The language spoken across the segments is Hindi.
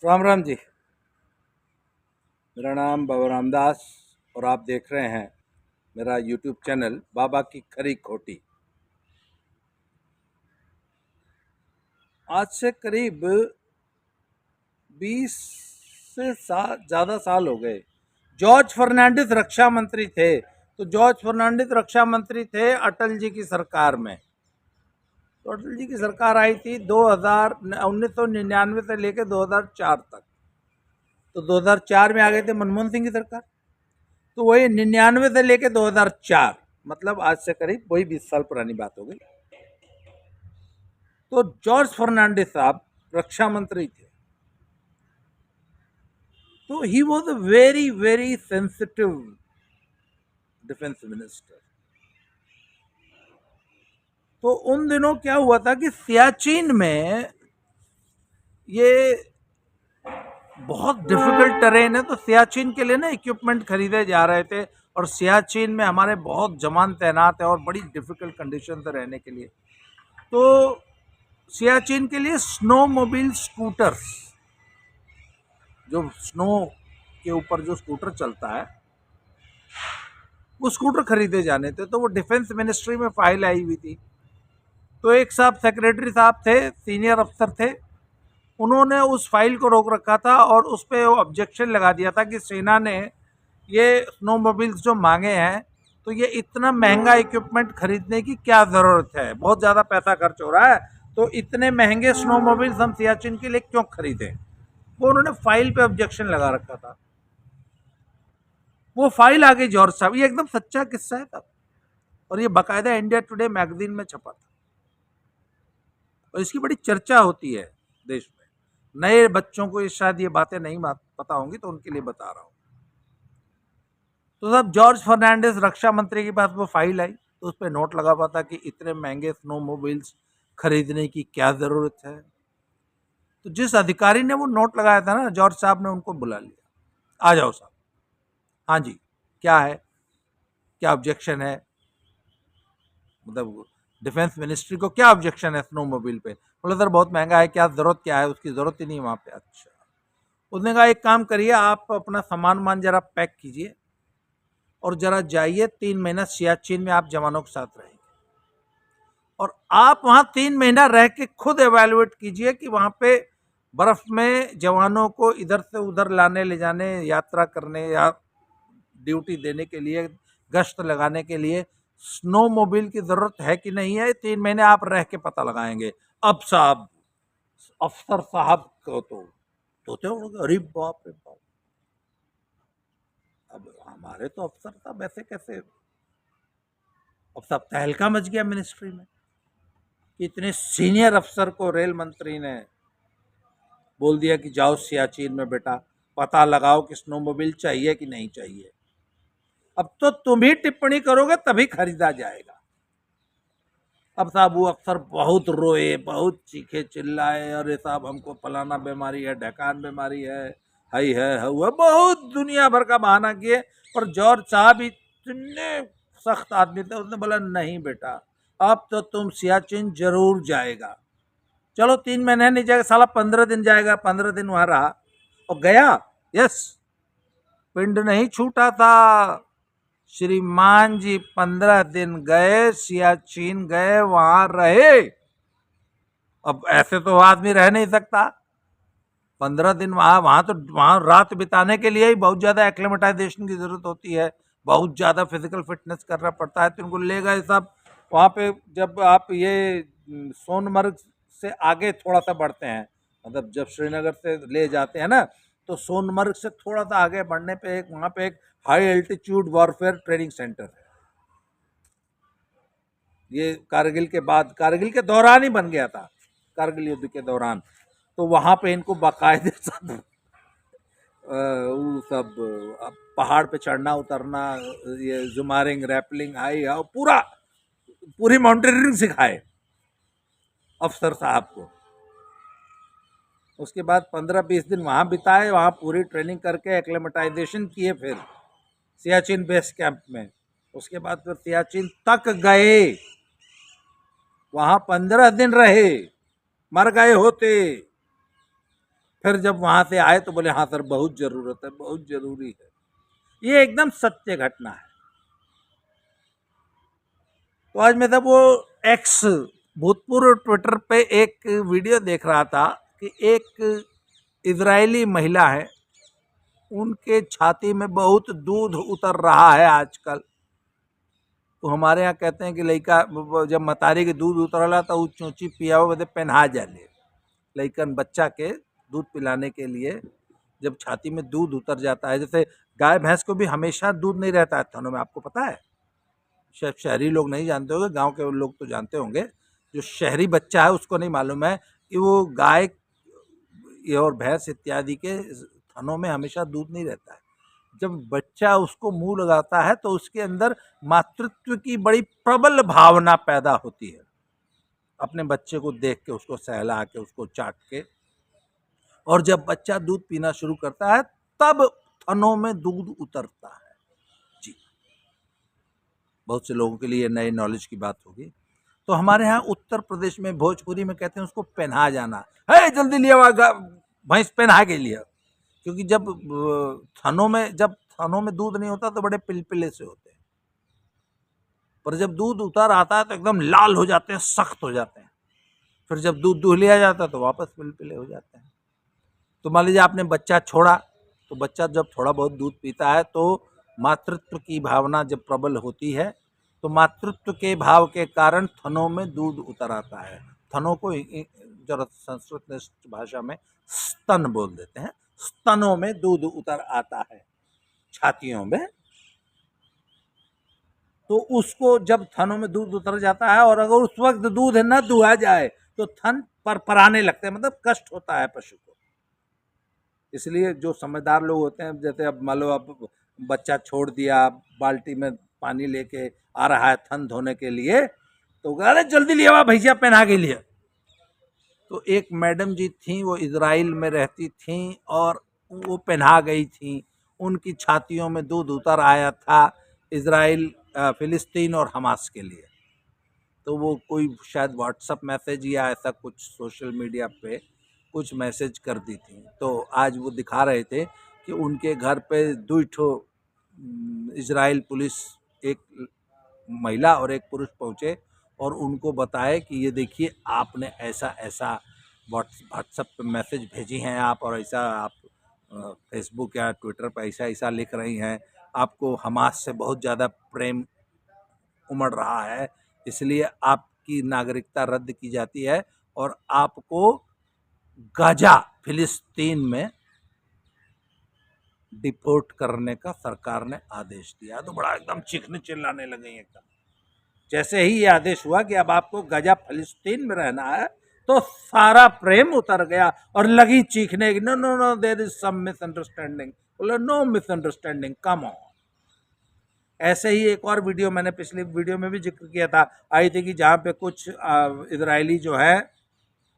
राम राम जी। मेरा नाम बाबा रामदास और आप देख रहे हैं मेरा यूट्यूब चैनल बाबा की खरी खोटी। आज से करीब 20 से ज़्यादा साल हो गए। जॉर्ज फर्नांडिस रक्षा मंत्री थे। तो जॉर्ज फर्नांडिस रक्षा मंत्री थे अटल जी की सरकार में। तो अटल जी की सरकार आई थी 1999 से लेकर 2004 तक। तो 2004 में आ गए थे मनमोहन सिंह की सरकार। तो वही 99 से लेके 2004, मतलब आज से करीब वही 20 साल पुरानी बात हो गई। तो जॉर्ज फर्नांडिस साहब रक्षा मंत्री थे। तो he was a very very sensitive defence minister. तो उन दिनों क्या हुआ था कि सियाचिन में ये बहुत डिफिकल्ट टेरेन है। तो सियाचिन के लिए ना इक्विपमेंट खरीदे जा रहे थे, और सियाचिन में हमारे बहुत जवान तैनात है और बड़ी डिफिकल्ट कंडीशन से रहने के लिए। तो सियाचिन के लिए स्नो मोबिल स्कूटर्स, जो स्नो के ऊपर जो स्कूटर चलता है, वो स्कूटर खरीदे जाने थे। तो वो डिफेंस मिनिस्ट्री में फाइल आई हुई थी। तो एक साहब सेक्रेटरी साहब थे, सीनियर अफसर थे, उन्होंने उस फाइल को रोक रखा था और उस पर वो ऑब्जेक्शन लगा दिया था कि सेना ने ये स्नो मोबिल्स जो मांगे हैं, तो ये इतना महंगा इक्विपमेंट खरीदने की क्या ज़रूरत है, बहुत ज़्यादा पैसा खर्च हो रहा है, तो इतने महंगे स्नो मोबिल्स हम सियाचिन के लिए क्यों खरीदें। वो उन्होंने फाइल पे ऑब्जेक्शन लगा रखा था। वो फाइल आ गई जॉर्ज साहब। ये एकदम सच्चा किस्सा है तब, और ये बाकायदा इंडिया टुडे मैगजीन में छपा था, और इसकी बड़ी चर्चा होती है देश में। नए बच्चों को शायद ये बातें नहीं पता होंगी, तो उनके लिए बता रहा हूँ। तो जब जॉर्ज फर्नांडिस रक्षा मंत्री के पास वो फाइल आई, तो उस पर नोट लगा हुआ था कि इतने महंगे स्नो मोबिल्स खरीदने की क्या ज़रूरत है। तो जिस अधिकारी ने वो नोट लगाया था ना, जॉर्ज साहब ने उनको बुला लिया। आ जाओ साहब। हाँ जी, क्या है, क्या ऑब्जेक्शन है, मतलब डिफेंस मिनिस्ट्री को क्या ऑब्जेक्शन है स्नो मोबिल पे। बोला सर बहुत महंगा है, क्या ज़रूरत क्या है, उसकी ज़रूरत ही नहीं वहाँ पे। अच्छा, उसने कहा एक काम करिए, आप अपना सामान मान जरा पैक कीजिए और जरा जाइए, 3 महीना सियाचिन में आप जवानों के साथ रहेंगे, और आप वहाँ 3 महीना रह के खुद एवेल्युएट कीजिए कि वहाँ पे बर्फ में जवानों को इधर से उधर लाने ले जाने, यात्रा करने या ड्यूटी देने के लिए, गश्त लगाने के लिए स्नो मोबिल की जरूरत है कि नहीं है। 3 महीने आप रह के पता लगाएंगे। अब साहब अफसर साहब को तो अरे बाप रे बाप, अब हमारे तो अफसर साहब ऐसे कैसे। अब सब तहलका मच गया मिनिस्ट्री में कि इतने सीनियर अफसर को रेल मंत्री ने बोल दिया कि जाओ सियाचिन में बेटा पता लगाओ कि स्नोमोबिल चाहिए कि नहीं चाहिए। अब तो तुम ही टिप्पणी करोगे तभी खरीदा जाएगा। अब साहब वो अफसर बहुत रोए, बहुत चीखे चिल्लाए, अरे साहब हमको फलाना बीमारी है, ढकान बीमारी है, हई है, हुआ, बहुत दुनिया भर का बहाना किए। और जॉर्ज साहब इतने सख्त आदमी थे, उसने बोला नहीं बेटा अब तो तुम सियाचिन जरूर जाएगा। चलो 3 महीने नहीं जाएगा साला, 15 दिन जाएगा। 15 दिन वहां रहा और गया। यस, पिंड नहीं छूटा था श्रीमान जी। 15 दिन गए, सियाचिन गए, वहां रहे। अब ऐसे तो आदमी रह नहीं सकता 15 दिन वहां। वहां रात बिताने के लिए ही बहुत ज्यादा एक्लेमेटाइजेशन की जरूरत होती है, बहुत ज्यादा फिजिकल फिटनेस करना पड़ता है। तो इनको ले गए सब वहां पे। जब आप ये सोनमर्ग से आगे थोड़ा सा बढ़ते हैं, मतलब जब श्रीनगर से ले जाते हैं ना, तो सोनमर्ग से थोड़ा सा आगे बढ़ने पे वहां पे एक high altitude warfare training centre है। ये कारगिल के बाद, कारगिल के दौरान ही बन गया था, कारगिल युद्ध के दौरान। तो वहां पे इनको बाकायदे सब वो सब पहाड़ पे चढ़ना उतरना, ये जुमारिंग, रैपलिंग, हाई पूरा पूरी माउंटेनियरिंग सिखाए अफसर साहब को। उसके बाद 15-20 दिन वहां बिताए, वहां पूरी ट्रेनिंग करके एक्लेमेटाइजेशन किए, फिर सियाचिन बेस कैंप में। उसके बाद फिर सियाचिन तक गए, वहां 15 दिन रहे, मर गए होते। फिर जब वहाँ से आए तो बोले हाँ सर बहुत ज़रूरत है, बहुत ज़रूरी है। ये एकदम सत्य घटना है। तो आज मैं तब वो एक्स भूतपूर्व ट्विटर पे एक वीडियो देख रहा था कि एक इजरायली महिला है, उनके छाती में बहुत दूध उतर रहा है आजकल। तो हमारे यहाँ कहते हैं कि लड़का जब मतारी के दूध उतरला तो उ चोंची पियाओ बदे पहना जाले। लड़कन बच्चा के दूध पिलाने के लिए जब छाती में दूध उतर जाता है, जैसे गाय भैंस को भी हमेशा दूध नहीं रहता है थनों में, आपको पता है? शायद शहरी लोग नहीं जानते होंगे, गांव के लोग तो जानते होंगे। जो शहरी बच्चा है उसको नहीं मालूम है कि वो गाय और भैंस इत्यादि के थनों में हमेशा दूध नहीं रहता है। जब बच्चा उसको मुंह लगाता है तो उसके अंदर मातृत्व की बड़ी प्रबल भावना पैदा होती है, अपने बच्चे को देख के, उसको सहला के, उसको चाट के। और जब बच्चा दूध पीना शुरू करता है तब थनों में दूध उतरता है। जी, बहुत से लोगों के लिए नए नॉलेज की बात होगी। तो हमारे यहाँ उत्तर प्रदेश में भोजपुरी में कहते हैं उसको पहना जाना है, जल्दी लिया भैंस पहना के लिया। क्योंकि जब थनों में दूध नहीं होता तो बड़े पिलपिले से होते हैं, पर जब दूध उतर आता है तो एकदम लाल हो जाते हैं, सख्त हो जाते हैं। फिर जब दूध दूह लिया जाता है तो वापस पिलपिले हो जाते हैं। तो मान लीजिए आपने बच्चा छोड़ा, तो बच्चा जब थोड़ा बहुत दूध पीता है तो मातृत्व की भावना जब प्रबल होती है तो मातृत्व के भाव के कारण थनों में दूध उतर आता है। थनों को जरा संस्कृत भाषा में स्तन बोल देते हैं। स्तनों में दूध उतर आता है, छातियों में। तो उसको जब थनों में दूध उतर जाता है और अगर उस वक्त दूध न दुहा जाए तो थन परपराने लगते हैं, मतलब कष्ट होता है पशु को। इसलिए जो समझदार लोग होते हैं, जैसे अब मान लो अब बच्चा छोड़ दिया, बाल्टी में पानी लेके आ रहा है थन धोने के लिए, तो अरे जल्दी लिया भैया पहना के लिए। तो एक मैडम जी थी, वो इजराइल में रहती थी और वो पहना गई थी। उनकी छातियों में दूध उतर आया था इजराइल, फिलिस्तीन और हमास के लिए। तो वो कोई शायद व्हाट्सअप मैसेज या ऐसा कुछ सोशल मीडिया पे कुछ मैसेज कर दी थी। तो आज वो दिखा रहे थे कि उनके घर पे दो ठो इजराइल पुलिस, एक महिला और एक पुरुष पहुँचे और उनको बताए कि ये देखिए आपने ऐसा ऐसा व्हाट्सएप पे मैसेज भेजी हैं आप, और ऐसा आप फेसबुक या ट्विटर पर ऐसा ऐसा लिख रही हैं, आपको हमास से बहुत ज़्यादा प्रेम उमड़ रहा है, इसलिए आपकी नागरिकता रद्द की जाती है और आपको गाजा फिलिस्तीन में डिपोर्ट करने का सरकार ने आदेश दिया। तो बड़ा एकदम चीखने चिल्लाने लगे एकदम। जैसे ही ये आदेश हुआ कि अब आपको गाजा फिलिस्तीन में रहना है तो सारा प्रेम उतर गया और लगी चीखने की, no no no there is some misunderstanding. बोले नो मिसअंडरस्टैंडिंग, कम ऑन। ऐसे ही एक और वीडियो मैंने पिछली वीडियो में भी जिक्र किया था, आई थी कि जहाँ पे कुछ इजरायली जो है,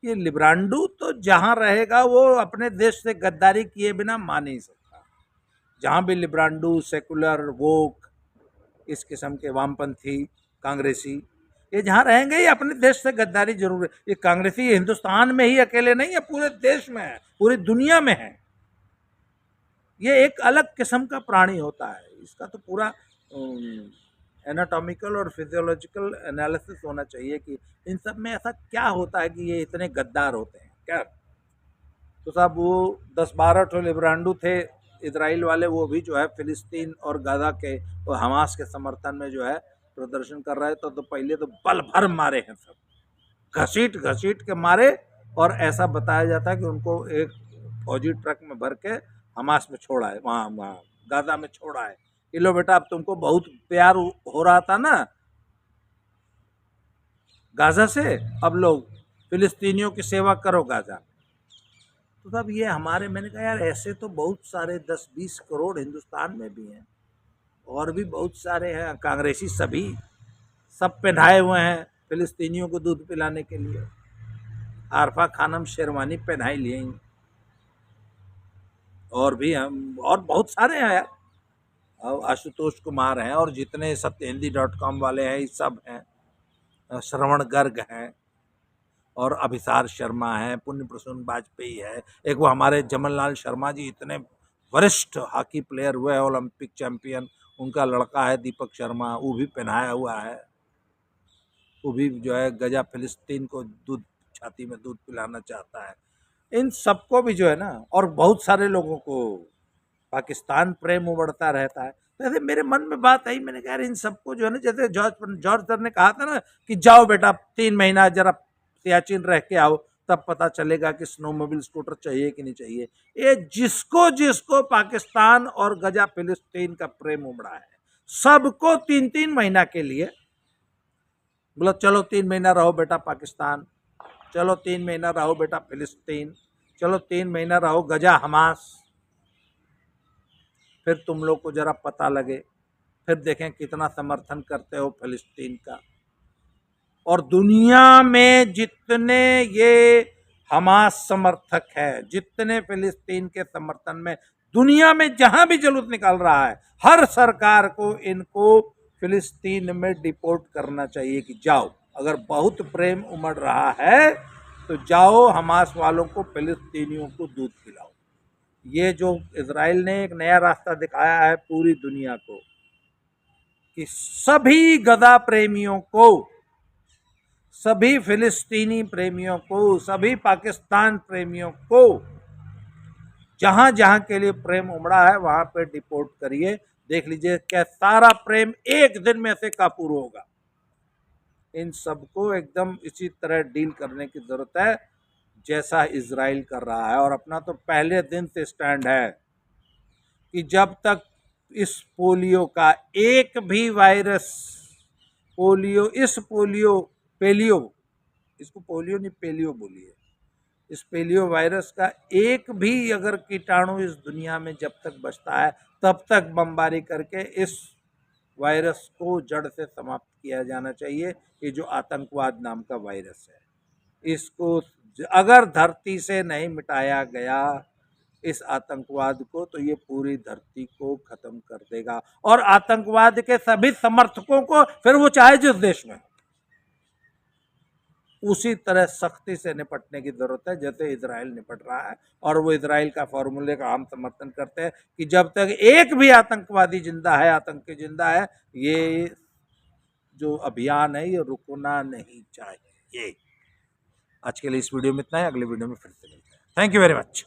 ये लिब्रांडू तो जहाँ रहेगा वो अपने देश से गद्दारी किए बिना मान नहीं सकता। जहाँ भी लिब्रांडू, सेकुलर, वोक, इस किस्म के वामपंथी, कांग्रेसी, ये जहाँ रहेंगे ये अपने देश से गद्दारी जरूर है। ये कांग्रेसी हिंदुस्तान में ही अकेले नहीं है, पूरे देश में है, पूरी दुनिया में है। ये एक अलग किस्म का प्राणी होता है, इसका तो पूरा एनाटॉमिकल और फिजियोलॉजिकल एनालिसिस होना चाहिए कि इन सब में ऐसा क्या होता है कि ये इतने गद्दार होते हैं क्या। तो साहब वो 10-12 ठो लिब्रांडू थे इजराइल वाले, वो भी जो है फिलिस्तीन और गाजा के और हमास के समर्थन में जो है प्रदर्शन कर रहे थे। तो पहले तो पल भर मारे हैं, सब घसीट घसीट के मारे, और ऐसा बताया जाता है कि उनको एक फौजी ट्रक में भर के हमास में छोड़ा है, वहाँ गाजा में छोड़ा है कि लो बेटा अब तुमको बहुत प्यार हो रहा था ना गाजा से, अब लोग फिलिस्तीनियों की सेवा करो गाजा। तो तब ये हमारे, मैंने कहा यार ऐसे तो बहुत सारे 10-20 करोड़ हिंदुस्तान में भी हैं, और भी बहुत सारे हैं कांग्रेसी, सभी सब पहनाए हुए हैं फिलिस्तीनियों को दूध पिलाने के लिए। आरफा खानम शेरवानी पहनाई लिए, और भी हम, और बहुत सारे हैं यार, और आशुतोष कुमार हैं, और जितने सत्यहिंदी.com वाले हैं ये सब हैं, श्रवण गर्ग हैं, और अभिसार शर्मा है, पुण्य प्रसून वाजपेयी है, एक वो हमारे जमनलाल शर्मा जी इतने वरिष्ठ हॉकी प्लेयर हुए हैं, ओलंपिक चैंपियन, उनका लड़का है दीपक शर्मा, वो भी पहनाया हुआ है, वो भी जो है गजा फिलिस्तीन को दूध, छाती में दूध पिलाना चाहता है। इन सबको भी जो है ना, और बहुत सारे लोगों को पाकिस्तान प्रेम उमड़ता रहता है। तो ऐसे मेरे मन में बात आई, मैंने कहा इन सबको जो है ना, जैसे जॉर्ज सर ने कहा था ना कि जाओ बेटा 3 महीना जरा सियाचिन रह के आओ, तब पता चलेगा कि स्नोमोबिल स्कूटर चाहिए कि नहीं चाहिए। ये जिसको जिसको पाकिस्तान और गजा फिलिस्तीन का प्रेम उमड़ा है, सबको 3-3 महीना के लिए बोला चलो 3 महीना रहो बेटा पाकिस्तान, चलो 3 महीना रहो बेटा फिलिस्तीन, चलो 3 महीना रहो गजा हमास, फिर तुम लोग को जरा पता लगे, फिर देखें कितना समर्थन करते हो फिलिस्तीन का। और दुनिया में जितने ये हमास समर्थक है, जितने फिलिस्तीन के समर्थन में दुनिया में जहां भी जुलूस निकाल रहा है, हर सरकार को इनको फिलिस्तीन में डिपोर्ट करना चाहिए कि जाओ, अगर बहुत प्रेम उमड़ रहा है तो जाओ हमास वालों को, फिलिस्तीनियों को दूध पिलाओ। ये जो इजराइल ने एक नया रास्ता दिखाया है पूरी दुनिया को कि सभी गजा प्रेमियों को, सभी फिलिस्तीनी प्रेमियों को, सभी पाकिस्तान प्रेमियों को जहां जहां के लिए प्रेम उमड़ा है वहां पे डिपोर्ट करिए। देख लीजिए क्या सारा प्रेम एक दिन में से काबू होगा। इन सबको एकदम इसी तरह डील करने की जरूरत है जैसा इजराइल कर रहा है। और अपना तो पहले दिन से स्टैंड है कि जब तक इस पोलियो का एक भी वायरस, पोलियो, इस पोलियो, पेलियो, इसको पोलियो नहीं पेलियो बोलिए, इस पेलियो वायरस का एक भी अगर कीटाणु इस दुनिया में जब तक बचता है तब तक बमबारी करके इस वायरस को जड़ से समाप्त किया जाना चाहिए। ये जो आतंकवाद नाम का वायरस है, इसको अगर धरती से नहीं मिटाया गया इस आतंकवाद को, तो ये पूरी धरती को खत्म कर देगा। और आतंकवाद के सभी समर्थकों को, फिर वो चाहे जिस देश में, उसी तरह सख्ती से निपटने की जरूरत है जैसे इजराइल निपट रहा है। और वो इजराइल का फॉर्मूले का हम समर्थन करते हैं कि जब तक एक भी आतंकवादी जिंदा है, आतंकी जिंदा है, ये जो अभियान है ये रुकना नहीं चाहिए। आज के लिए इस वीडियो में इतना है, अगले वीडियो में फिर से मिलते हैं। Thank you very much.